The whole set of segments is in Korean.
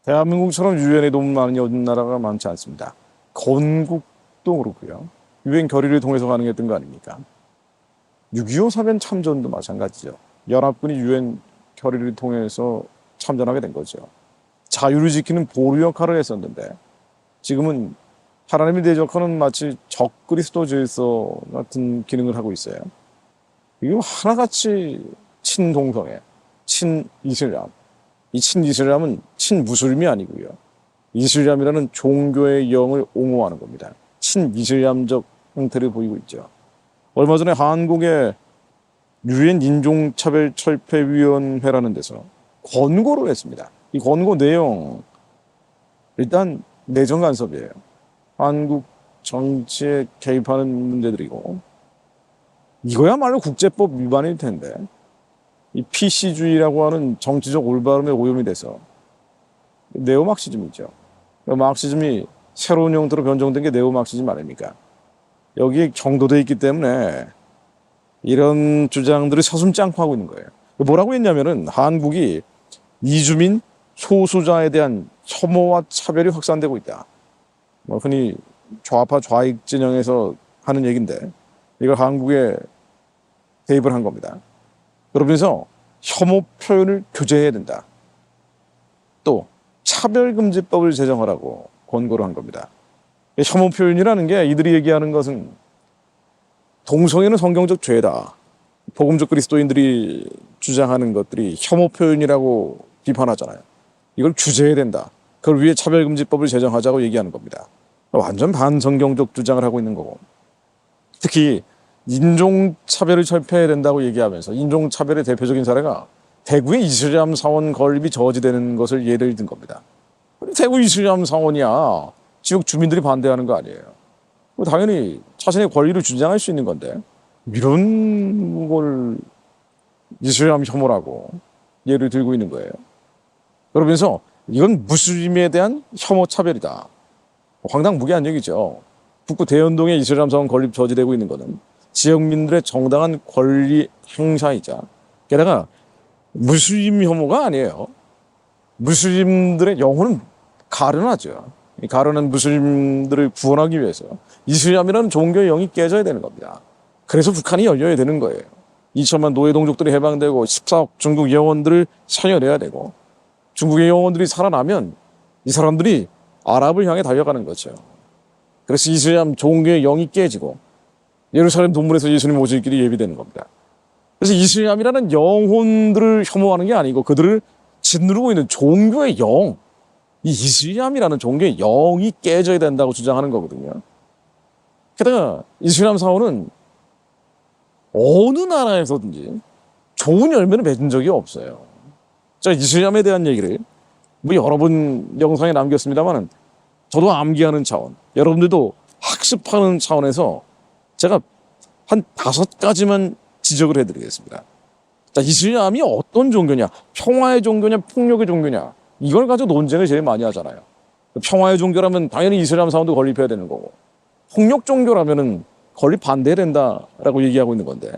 대한민국처럼 유엔에 너무 많은 나라가 많지 않습니다. 건국도 그렇고요. 유엔 결의를 통해서 가능했던 거 아닙니까? 6.25 사변 참전도 마찬가지죠. 연합군이 유엔 결의를 통해서 참전하게 된 거죠. 자유를 지키는 보루 역할을 했었는데 지금은 하나님이 대적하는 마치 적 그리스도 질서 같은 기능을 하고 있어요. 이거 하나같이 친동성애, 친이슬람. 이 친이슬람은 친무슬림이 아니고요. 이슬람이라는 종교의 영을 옹호하는 겁니다. 친이슬람적 형태를 보이고 있죠. 얼마 전에 한국의 유엔 인종차별철폐위원회라는 데서 권고를 했습니다. 이 권고 내용 일단 내정 간섭이에요. 한국 정치에 개입하는 문제들이고 이거야말로 국제법 위반일 텐데 이 PC주의라고 하는 정치적 올바름에 오염이 돼서 네오막시즘이죠. 막시즘이 새로운 형태로 변종된 게 네오막시즘 아닙니까? 여기에 정도돼 있기 때문에 이런 주장들을 서슴지 않고 하고 있는 거예요. 뭐라고 했냐면은 한국이 이주민 소수자에 대한 혐오와 차별이 확산되고 있다. 뭐 흔히 좌파 좌익 진영에서 하는 얘기인데 이걸 한국에 대입을 한 겁니다. 그러면서 혐오 표현을 규제해야 된다. 또 차별금지법을 제정하라고 권고를 한 겁니다. 혐오 표현이라는 게 이들이 얘기하는 것은 동성애는 성경적 죄다. 복음적 그리스도인들이 주장하는 것들이 혐오 표현이라고 비판하잖아요. 이걸 규제해야 된다. 그걸 위해 차별금지법을 제정하자고 얘기하는 겁니다. 완전 반성경적 주장을 하고 있는 거고. 특히 인종차별을 철폐해야 된다고 얘기하면서 인종차별의 대표적인 사례가 대구의 이슬람 사원 건립이 저지되는 것을 예를 든 겁니다. 대구 이슬람 사원이야 지역 주민들이 반대하는 거 아니에요. 당연히 자신의 권리를 주장할 수 있는 건데 이런 걸 이슬람 혐오라고 예를 들고 있는 거예요. 그러면서 이건 무슬림에 대한 혐오 차별이다. 황당무계한 얘기죠. 북구 대연동에 이슬람 사원 건립 저지되고 있는 것은 지역민들의 정당한 권리 행사이자 게다가 무슬림 혐오가 아니에요. 무슬림들의 영혼은 가련하죠. 이 가련한 무슬림들을 구원하기 위해서 이슬람이라는 종교의 영이 깨져야 되는 겁니다. 그래서 북한이 열려야 되는 거예요. 2천만 노예동족들이 해방되고 14억 중국 영혼들을 살려내야 되고 중국의 영혼들이 살아나면 이 사람들이 아랍을 향해 달려가는 거죠. 그래서 이슬람 종교의 영이 깨지고 예루살렘 동문에서 예수님 오실 길이 예비되는 겁니다. 그래서 이슬람이라는 영혼들을 혐오하는 게 아니고 그들을 짓누르고 있는 종교의 영, 이 이슬람이라는 종교의 영이 깨져야 된다고 주장하는 거거든요. 게다가 이슬람 사원은 어느 나라에서든지 좋은 열매를 맺은 적이 없어요. 제가 이슬람에 대한 얘기를 뭐 여러 번 영상에 남겼습니다만 저도 암기하는 차원, 여러분들도 학습하는 차원에서 제가 한 5가지만 지적을 해드리겠습니다. 자, 이슬람이 어떤 종교냐, 평화의 종교냐, 폭력의 종교냐, 이걸 가지고 논쟁을 제일 많이 하잖아요. 평화의 종교라면 당연히 이슬람 사원도 건립해야 되는 거고, 폭력 종교라면은 건립 반대해야 된다라고 얘기하고 있는 건데,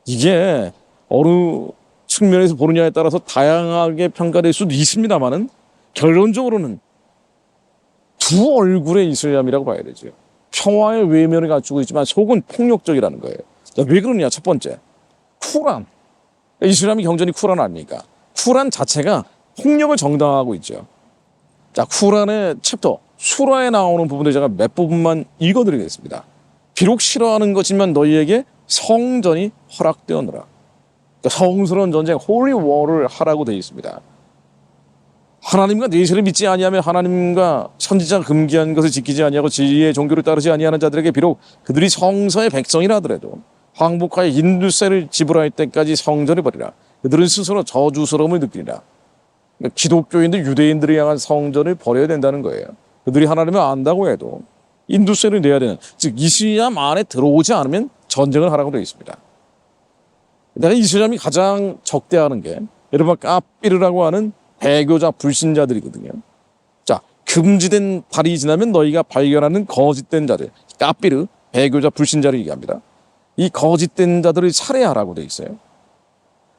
이게 어느 측면에서 보느냐에 따라서 다양하게 평가될 수도 있습니다만은 결론적으로는 두 얼굴의 이슬람이라고 봐야 되죠. 평화의 외면을 갖추고 있지만 속은 폭력적이라는 거예요. 자, 왜 그러냐? 첫 번째, 쿠란. 이슬람이 경전이 쿠란 아닙니까? 쿠란 자체가 폭력을 정당화하고 있죠. 자, 쿠란의 챕터 수라에 나오는 부분들 제가 몇 부분만 읽어드리겠습니다. 비록 싫어하는 것이지만 너희에게 성전이 허락되었노라. 그러니까 성스러운 전쟁, 홀리 워를 하라고 되어 있습니다. 하나님과 내세를 믿지 아니하며 하나님과 선지자가 금기한 것을 지키지 아니하고 진리의 종교를 따르지 아니하는 자들에게 비록 그들이 성서의 백성이라 하더라도 황복하여 인두세를 지불할 때까지 성전을 버리라. 그들은 스스로 저주스러움을 느끼리라. 그러니까 기독교인들, 유대인들을 향한 성전을 버려야 된다는 거예요. 그들이 하나님을 안다고 해도 인두세를 내야 되는, 즉 이슬람 안에 들어오지 않으면 전쟁을 하라고 되어 있습니다. 내가 이슬람이 가장 적대하는 게 여러분 까삐르라고 하는 배교자 불신자들이거든요. 자, 금지된 달이 지나면 너희가 발견하는 거짓된 자들, 까삐르, 배교자 불신자를 얘기합니다. 이 거짓된 자들을 살해하라고 돼 있어요.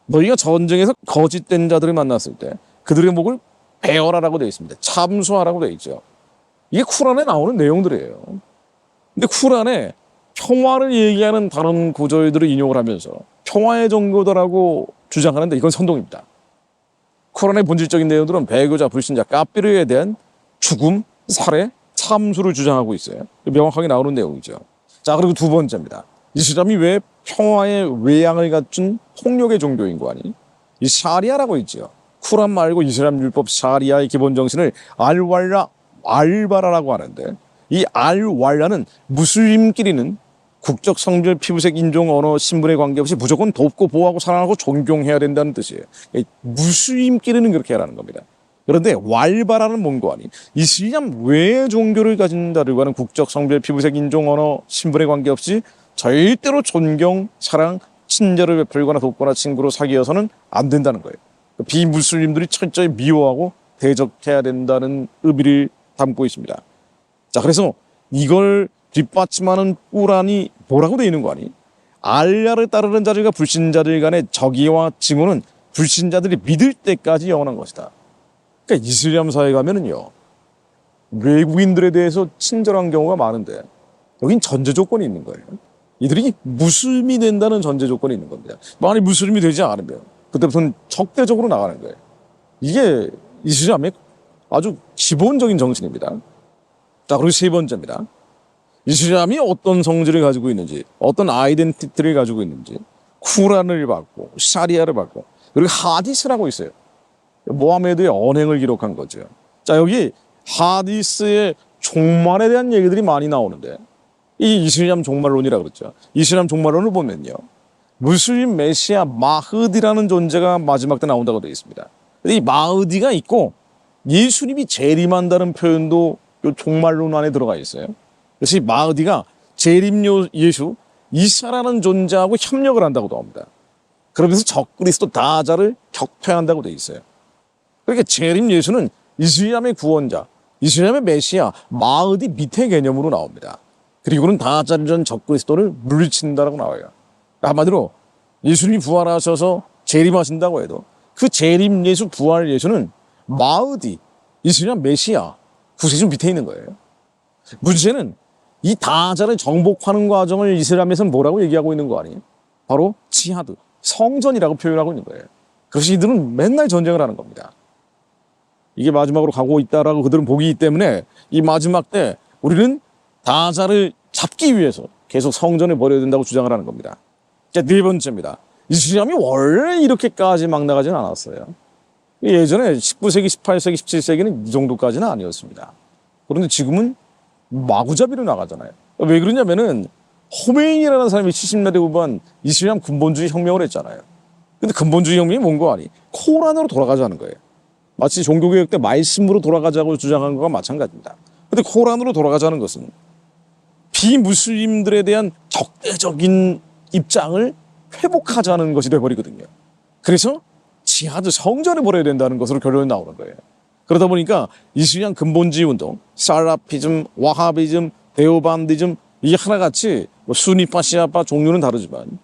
너희가 전쟁에서 거짓된 자들을 만났을 때 그들의 목을 배열하라고 되어 있습니다. 참수하라고 되어 있죠. 이게 쿠란에 나오는 내용들이에요. 근데 쿠란에 평화를 얘기하는 다른 구절들을 인용을 하면서 평화의 정도다라고 주장하는데 이건 선동입니다. 쿠란의 본질적인 내용들은 배교자, 불신자, 까비르에 대한 죽음, 살해, 참수를 주장하고 있어요. 명확하게 나오는 내용이죠. 자, 그리고 두 번째입니다. 이슬람이 왜 평화의 외양을 갖춘 폭력의 종교인 거 아니? 이 샤리아라고 있죠. 쿠란 말고 이슬람 율법 샤리아의 기본 정신을 알왈라, 알바라라고 하는데 이 알왈라는 무슬림끼리는 국적, 성별, 피부색, 인종, 언어, 신분에 관계없이 무조건 돕고 보호하고 사랑하고 존경해야 된다는 뜻이에요. 무슬림끼리는 그렇게 하라는 겁니다. 그런데 왈바라는 뭔고 아니? 이슬람 외의 종교를 가진다고 하는 국적, 성별, 피부색, 인종, 언어, 신분에 관계없이 절대로 존경, 사랑, 친절을 베풀거나 돕거나 친구로 사귀어서는 안 된다는 거예요. 비무슬림들이 철저히 미워하고 대적해야 된다는 의미를 담고 있습니다. 자, 그래서 이걸 뒷받침하는 꾸란이 뭐라고 되어 있는 거 아니? 알라를 따르는 자들과 불신자들 간의 적의와 증오는 불신자들이 믿을 때까지 영원한 것이다. 그러니까 이슬람 사회 가면은요, 외국인들에 대해서 친절한 경우가 많은데 여긴 전제 조건이 있는 거예요. 이들이 무슬림이 된다는 전제 조건이 있는 겁니다. 만약 무슬림이 되지 않으면 그때부터는 적대적으로 나가는 거예요. 이게 이슬람의 아주 기본적인 정신입니다. 자, 그리고 세 번째입니다. 이슬람이 어떤 성질을 가지고 있는지, 어떤 아이덴티티를 가지고 있는지, 쿠란을 받고, 샤리아를 받고, 그리고 하디스라고 있어요. 모하메드의 언행을 기록한 거죠. 자, 여기 하디스의 종말에 대한 얘기들이 많이 나오는데, 이 이슬람 종말론이라고 그랬죠. 이슬람 종말론을 보면요, 무슬림 메시아 마흐디라는 존재가 마지막 때 나온다고 되어 있습니다. 이 마흐디가 있고 예수님이 재림한다는 표현도 이 종말론 안에 들어가 있어요. 그래서 이 마흐디가 재림 예수 이사라는 존재하고 협력을 한다고도 합니다. 그러면서 적그리스도 다자를 격퇴한다고 되어 있어요. 그러니까 재림 예수는 이슬람의 구원자, 이슬람의 메시아 마흐디 밑에 개념으로 나옵니다. 그리고는 다자전 적그리스도를 물리친다라고 나와요. 한마디로 예수님이 부활하셔서 재림하신다고 해도 그 재림 예수, 부활 예수는 마흐디, 이슬람 메시아 구세주 밑에 있는 거예요. 문제는 이 다자를 정복하는 과정을 이슬람에서는 뭐라고 얘기하고 있는 거 아니에요? 바로 지하드, 성전이라고 표현하고 있는 거예요. 그래서 이들은 맨날 전쟁을 하는 겁니다. 이게 마지막으로 가고 있다라고 그들은 보기 때문에 이 마지막 때 우리는 다자를 잡기 위해서 계속 성전을 버려야 된다고 주장을 하는 겁니다. 자, 네 번째입니다. 이슬람이 원래 이렇게까지 막 나가지는 않았어요. 예전에 19세기, 18세기, 17세기는 이 정도까지는 아니었습니다. 그런데 지금은 마구잡이로 나가잖아요. 왜 그러냐면은 호메인이라는 사람이 70년대 후반 이슬람 근본주의 혁명을 했잖아요. 근데 근본주의 혁명이 뭔거 아니? 코란으로 돌아가자는 거예요. 마치 종교개혁 때 말씀으로 돌아가자고 주장한 것과 마찬가지입니다. 근데 코란으로 돌아가자는 것은 비무슬림들에 대한 적대적인 입장을 회복하자는 것이 돼버리거든요. 그래서 지하드 성전을 버려야 된다는 것으로 결론이 나오는 거예요. 그러다 보니까 이슬람 근본주의 운동, 살라피즘, 와하비즘, 데오반디즘 이게 하나같이 수니파, 시아파 종류는 다르지만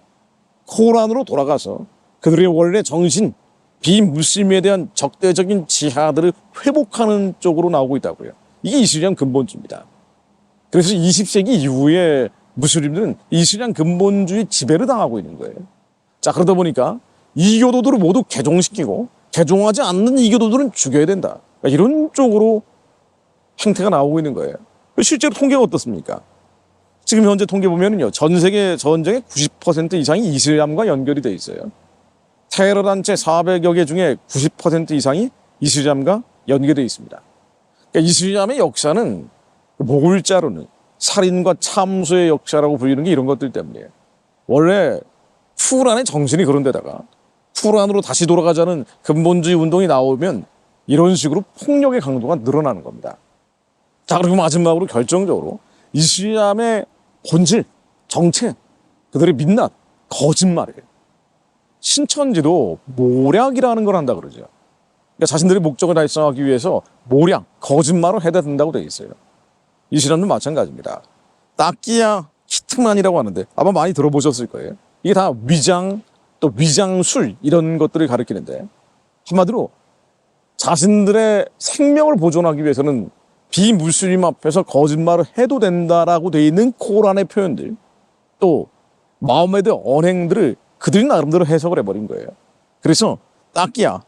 코란으로 돌아가서 그들의 원래 정신, 비무슬림에 대한 적대적인 지하들을 회복하는 쪽으로 나오고 있다고요. 이게 이슬람 근본주의입니다. 그래서 20세기 이후에 무슬림들은 이슬람 근본주의 지배를 당하고 있는 거예요. 자, 그러다 보니까 이교도들을 모두 개종시키고 개종하지 않는 이교도들은 죽여야 된다. 이런 쪽으로 행태가 나오고 있는 거예요. 실제로 통계가 어떻습니까? 지금 현재 통계 보면은요, 전 세계 전쟁의 90% 이상이 이슬람과 연결이 돼 있어요. 테러 단체 400여 개 중에 90% 이상이 이슬람과 연계되어 있습니다. 그러니까 이슬람의 역사는 모굴자로는 살인과 참수의 역사라고 불리는 게 이런 것들 때문이에요. 원래 쿠란의 정신이 그런 데다가 쿠란으로 다시 돌아가자는 근본주의 운동이 나오면 이런 식으로 폭력의 강도가 늘어나는 겁니다. 자, 그리고 마지막으로 결정적으로 이슬람의 본질, 정체, 그들의 민낯, 거짓말이에요. 신천지도 모략이라는 걸 한다 그러죠. 그러니까 자신들의 목적을 달성하기 위해서 모략, 거짓말을 해야 된다고 되어 있어요. 이슬람도 마찬가지입니다. 따끼야 히트만이라고 하는데 아마 많이 들어보셨을 거예요. 이게 다 위장, 또 위장술 이런 것들을 가리키는데 한마디로 자신들의 생명을 보존하기 위해서는 비무슬림 앞에서 거짓말을 해도 된다라고 돼 있는 코란의 표현들, 또 마호메드 언행들을 그들이 나름대로 해석을 해버린 거예요. 그래서 딱이야,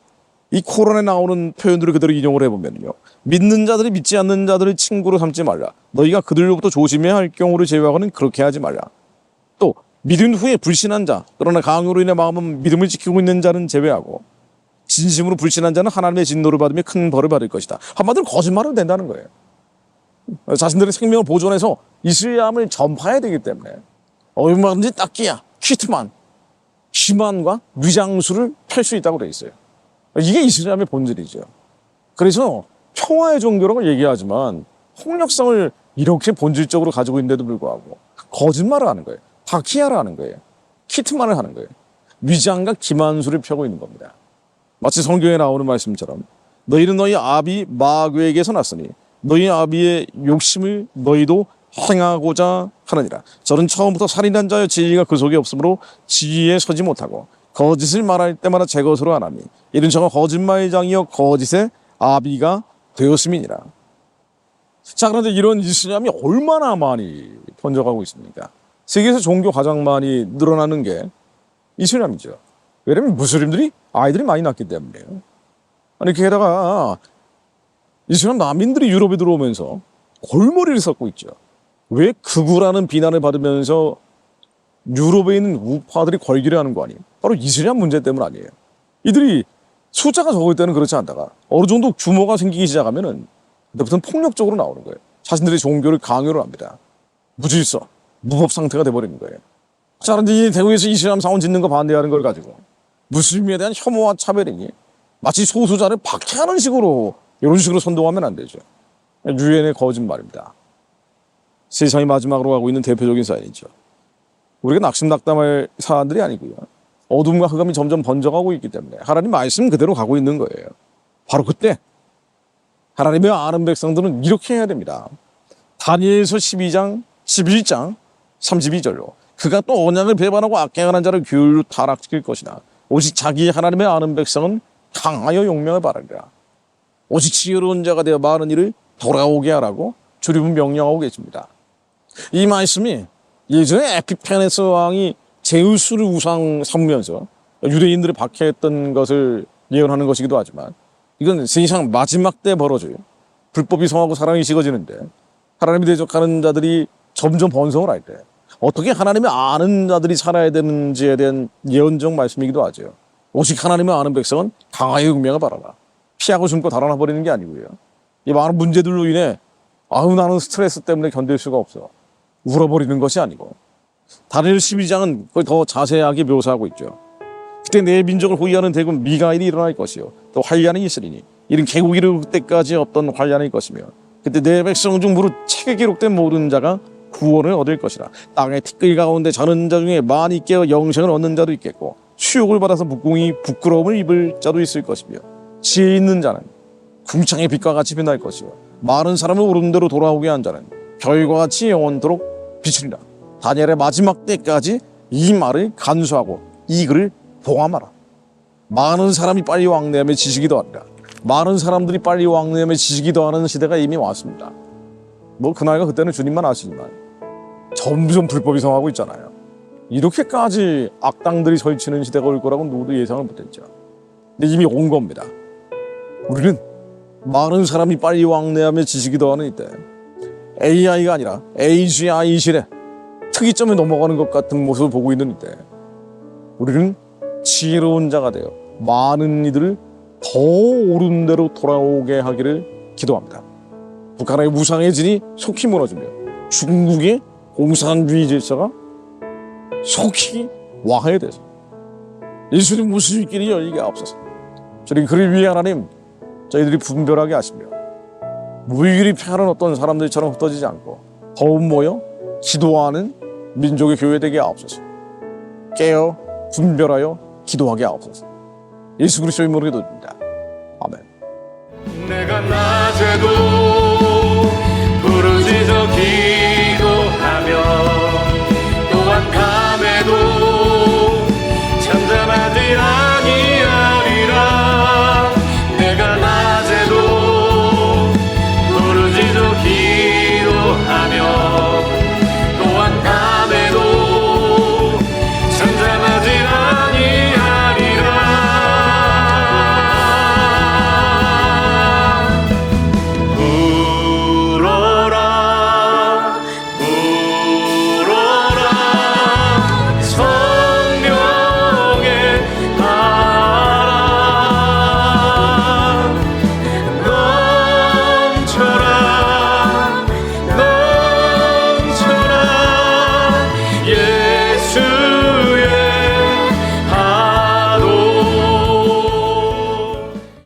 이 코란에 나오는 표현들을 그대로 인용을 해보면요, 믿는 자들이 믿지 않는 자들을 친구로 삼지 말라. 너희가 그들로부터 조심해야 할 경우를 제외하고는 그렇게 하지 말라. 또 믿은 후에 불신한 자, 그러나 강요로 인해 마음은 믿음을 지키고 있는 자는 제외하고 진심으로 불신한 자는 하나님의 진노를 받으며 큰 벌을 받을 것이다. 한마디로 거짓말은 된다는 거예요. 자신들의 생명을 보존해서 이슬람을 전파해야 되기 때문에 얼마든지 딱기야, 키트만, 기만과 위장수를 펼 수 있다고 돼 있어요. 이게 이슬람의 본질이죠. 그래서 평화의 종교라고 얘기하지만 폭력성을 이렇게 본질적으로 가지고 있는데도 불구하고 거짓말을 하는 거예요. 다키야를 하는 거예요. 키트만을 하는 거예요. 위장과 기만수를 펴고 있는 겁니다. 마치 성경에 나오는 말씀처럼 너희는 너희 아비 마귀에게서 났으니 너희 아비의 욕심을 너희도 행하고자 하느니라. 저는 처음부터 살인한 자여 지혜가 그 속에 없으므로 지혜에 서지 못하고 거짓을 말할 때마다 제 것으로 하나니 이는 저가 거짓말의 장이여 거짓의 아비가 되었음이니라. 자, 그런데 이런 이슬람이 얼마나 많이 번져가고 있습니까? 세계에서 종교 가장 많이 늘어나는 게 이슬람이죠. 왜냐면 무슬림들이 아이들이 많이 낳기 때문이에요. 아니, 게다가 이슬람 난민들이 유럽에 들어오면서 골머리를 썩고 있죠. 왜 극우라는 비난을 받으면서 유럽에 있는 우파들이 걸기를 하는 거 아니에요? 바로 이슬람 문제 때문 아니에요. 이들이 숫자가 적을 때는 그렇지 않다가 어느 정도 규모가 생기기 시작하면은 그때부터는 폭력적으로 나오는 거예요. 자신들의 종교를 강요를 합니다. 무질서, 무법 상태가 돼버리는 거예요. 자, 그런데 이 대구에서 이슬람 사원 짓는 거 반대하는 걸 가지고 무슬림에 대한 혐오와 차별이니 마치 소수자를 박해하는 식으로 이런 식으로 선동하면 안 되죠. 유엔의 거짓말입니다. 세상이 마지막으로 가고 있는 대표적인 사연이죠. 우리가 낙심낙담할 사안들이 아니고요, 어둠과 흑암이 점점 번져가고 있기 때문에 하나님 말씀 그대로 가고 있는 거예요. 바로 그때 하나님의 아는 백성들은 이렇게 해야 됩니다. 다니엘서 12장 11장 32절로 그가 또 언약을 배반하고 악행하는 자를 규율로 타락시킬 것이나 오직 자기 하나님의 아는 백성은 강하여 용명을 바라리라. 오직 지혜로운 자가 되어 많은 일을 돌아오게 하라고 주님은 명령하고 계십니다. 이 말씀이 예전에 에피페네스 왕이 제우스를 우상 삼으면서 유대인들을 박해했던 것을 예언하는 것이기도 하지만 이건 세상 마지막 때 벌어져요. 불법이 성하고 사랑이 식어지는데 하나님이 대적하는 자들이 점점 번성을 할 때 어떻게 하나님의 아는 자들이 살아야 되는지에 대한 예언적 말씀이기도 하죠. 오직 하나님의 아는 백성은 강하여 용명을 바라라. 피하고 숨고 달아나 버리는 게 아니고요, 이 많은 문제들로 인해 나는 스트레스 때문에 견딜 수가 없어 울어버리는 것이 아니고, 다니엘 12장은 거의 더 자세하게 묘사하고 있죠. 그때 내 민족을 호위하는 대군 미가엘이 일어날 것이요 또 환란이 있으리니 이는 개국이 이를 때까지 없던 환란일 것이며 그때 내 백성 중 무릇 책에 기록된 모든 자가 구원을 얻을 것이라. 땅의 티끌 가운데 자는 자 중에 많이 깨어 영생을 얻는 자도 있겠고 수욕을 받아서 묵공이 부끄러움을 입을 자도 있을 것이며 지혜 있는 자는 궁창의 빛과 같이 빛날 것이요 많은 사람을 옳은 대로 돌아오게 한 자는 별과 같이 영원토록 비추리라. 다니엘의 마지막 때까지 이 말을 간수하고 이 글을 봉함하라. 많은 사람이 빨리 왕래하며 지식이 더하리라. 많은 사람들이 빨리 왕래하며 지식이 더하는 시대가 이미 왔습니다. 뭐 그날과 그때는 주님만 아시지만 점점 불법이 성하고 있잖아요. 이렇게까지 악당들이 설치는 시대가 올 거라고 누구도 예상을 못했죠. 근데 이미 온 겁니다. 우리는 많은 사람이 빨리 왕래하며 지식이 더하는 이때 AI가 아니라 AGI 시대, 특이점에 넘어가는 것 같은 모습을 보고 있는 이때 우리는 지혜로운 자가 되어 많은 이들을 더 옳은 대로 돌아오게 하기를 기도합니다. 북한의 무상의 진이 속히 무너지며 중국의 공산주의 질서가 속히 와해돼서 예수님 무슬림끼리 열리게 하옵소서. 저희 그를 위해 하나님 저희들이 분별하게 하시며 무일이 패하는 어떤 사람들처럼 흩어지지 않고 더욱 모여 기도하는 민족의 교회 되게 하옵소서. 깨어 분별하여 기도하게 하옵소서. 예수 그리스도의 이름으로 기도드립니다. 아멘. 내가 낮에도 부르짖어